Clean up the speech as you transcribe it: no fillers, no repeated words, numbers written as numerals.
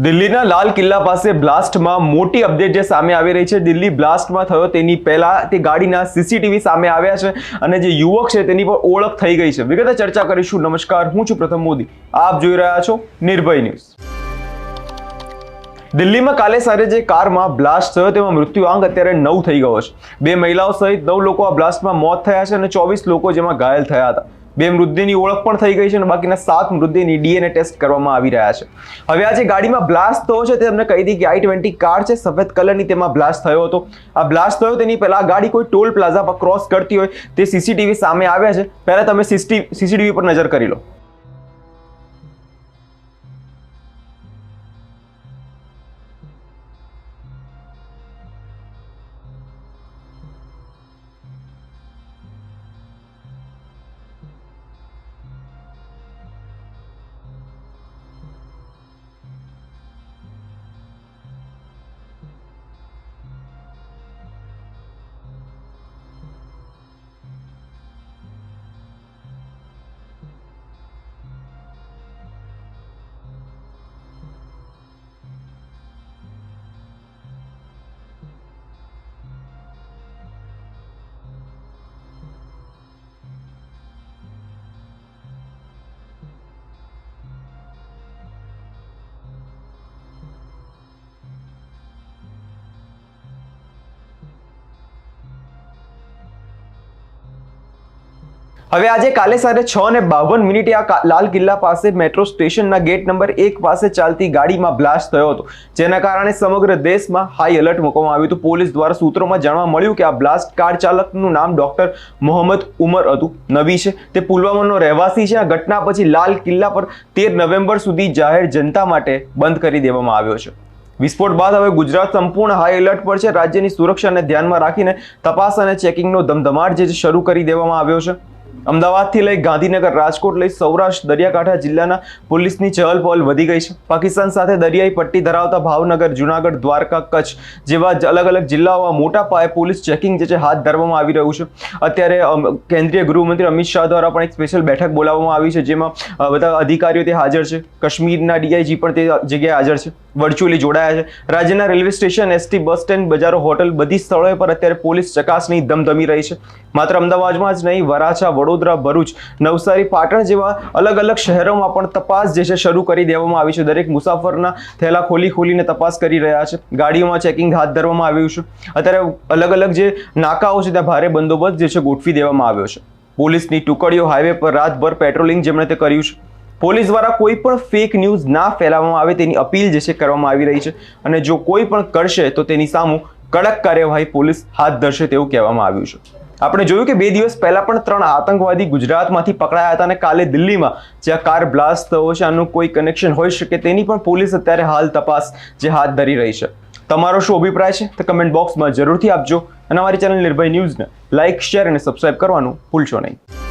દિલ્હીના લાલ કિલ્લા પાસે બ્લાસ્ટમાં મોટી અપડેટ જે સામે આવી રહી છે. દિલ્હી બ્લાસ્ટમાં થયો તેની પહેલા તે ગાડીના સીસીટીવી સામે આવ્યા છે અને જે યુવક છે તેની પર ઓળખ થઈ ગઈ છે. વિગતે ચર્ચા કરીશું. નમસ્કાર, હું છું પ્રથમ મોદી. આપ જોઈ રહ્યા છો નિર્ભય ન્યૂઝ. દિલ્હીમાં કાલે સાંજે જે કારમાં બ્લાસ્ટ થયો તેમાં મૃત્યુઆંક અત્યારે 9 થઈ ગયો છે. 2 મહિલાઓ સહિત 9 લોકો આ બ્લાસ્ટમાં મોત થયા છે અને 24 લોકો જેમાં ઘાયલ થયા હતા. 2 મૃતદેહની ઓળખ પણ થઈ ગઈ છે અને બાકીના 7 મૃતદેહની ડીએનએ ટેસ્ટ કરવામાં આવી રહ્યા છે. હવે આ જે ગાડીમાં બ્લાસ્ટ થયો છે તે તમને કહી દી કે i20 કાર છે, સફેદ કલરની, તેમાં બ્લાસ્ટ થયો હતો. આ બ્લાસ્ટ થયો તેની પહેલા આ ગાડી કોઈ ટોલ પ્લાઝા પર ક્રોસ કરતી હોય તે સીસીટીવી સામે આવ્યા છે. પહેલા તમે સીસીટીવી પર નજર કરી લો. હવે આજે કાલે સાંજે 6:52 આ લાલ કિલ્લા પાસે મેટ્રો સ્ટેશનના ગેટ નંબર 1 પાસે ચાલતી ગાડીમાં બ્લાસ્ટ થયો હતો, જેના કારણે સમગ્ર દેશમાં હાઈ એલર્ટ મૂકવામાં આવ્યું હતું. પોલીસ દ્વારા સૂત્રોમાં જાણવા મળ્યું કે આ બ્લાસ્ટ કાર ચાલકનું નામ ડોક્ટર મોહમ્મદ ઉમર હતું, નબી છે. તે પુલવામાનો રહેવાસી છે. આ ઘટના પછી લાલ કિલ્લા પર 13 નવેમ્બર સુધી જાહેર જનતા માટે બંધ કરી દેવામાં આવ્યો છે. વિસ્ફોટ બાદ હવે ગુજરાત સંપૂર્ણ હાઈ એલર્ટ પર છે. રાજ્યની સુરક્ષાને ધ્યાનમાં રાખીને તપાસ અને ચેકિંગનો ધમધમાટ જે શરૂ કરી દેવામાં આવ્યો છે. અમદાવાદથી લઈ ગાંધીનગર, રાજકોટ લઈ સૌરાષ્ટ્ર, દરિયાકાંઠા જિલ્લાના પોલીસની ચહલપહલ વધી ગઈ છે. પાકિસ્તાન સાથે દરિયાઈ પટ્ટી ધરાવતા ભાવનગર, જુનાગઢ, દ્વારકા, કચ્છ જેવા અલગ અલગ જિલ્લાઓમાં મોટા પાયે પોલીસ ચેકિંગ જે છે હાથ ધરવામાં આવી રહ્યું છે. અત્યારે કેન્દ્રીય ગૃહમંત્રી અમિત શાહ દ્વારા પણ એક સ્પેશિયલ બેઠક બોલાવવામાં આવી છે, જેમાં બધા અધિકારીઓ તે હાજર છે. કાશ્મીરના ડીઆઈજી પણ તે જગ્યાએ હાજર છે, વર્ચ્યુઅલી જોડાયા છે. રાજ્યના railway station, ST bus stand, બજારો, હોટલ બધી સ્થળોએ પર અત્યારે પોલીસ ચકાસણી ધમધમી રહી છે. માત્ર અમદાવાદમાં જ નહીં, વરાછા, વડોદરા, ભરૂચ, નવસારી, પાટણ જેવા અલગ અલગ શહેરોમાં પણ તપાસ જે છે શરૂ કરી દેવામાં આવી છે. દરેક મુસાફરના થેલા ખોલીને તપાસ કરી રહ્યા છે. ગાડીઓમાં ચેકિંગ હાથ ધરવામાં આવ્યું છે. અત્યારે અલગ અલગ જે નાકાઓ છે ત્યાં ભારે બંદોબસ્ત જે છે ગોઠવી દેવામાં આવ્યો છે. પોલીસની ટુકડીઓ હાઈવે પર રાતભર પેટ્રોલિંગ જેમણે તે કર્યું છે. પોલીસ દ્વારા કોઈ પણ ફેક ન્યૂઝ ના ફેલાવવામાં આવે તેની અપીલ જે છે કરવામાં આવી રહી છે અને જો કોઈ પણ કરશે તો તેની સામે કડક કાર્યવાહી પોલીસ હાથ ધરશે તેવું કહેવામાં આવ્યું છે. આપણે જોયું કે 2 દિવસ પહેલા પણ 3 આતંકવાદી ગુજરાતમાંથી પકડાયા હતા અને કાલે દિલ્હીમાં જ્યાં કાર બ્લાસ્ટ થયો છે આનું કોઈ કનેક્શન હોઈ શકે તેની પણ પોલીસ અત્યારે હાલ તપાસ જે હાથ ધરી રહી છે. તમારો શું અભિપ્રાય છે તે કમેન્ટ બોક્સમાં જરૂરથી આપજો અને અમારી ચેનલ નિર્ભય ન્યૂઝને લાઇક, શેર અને સબસ્ક્રાઇબ કરવાનું ભૂલશો નહીં.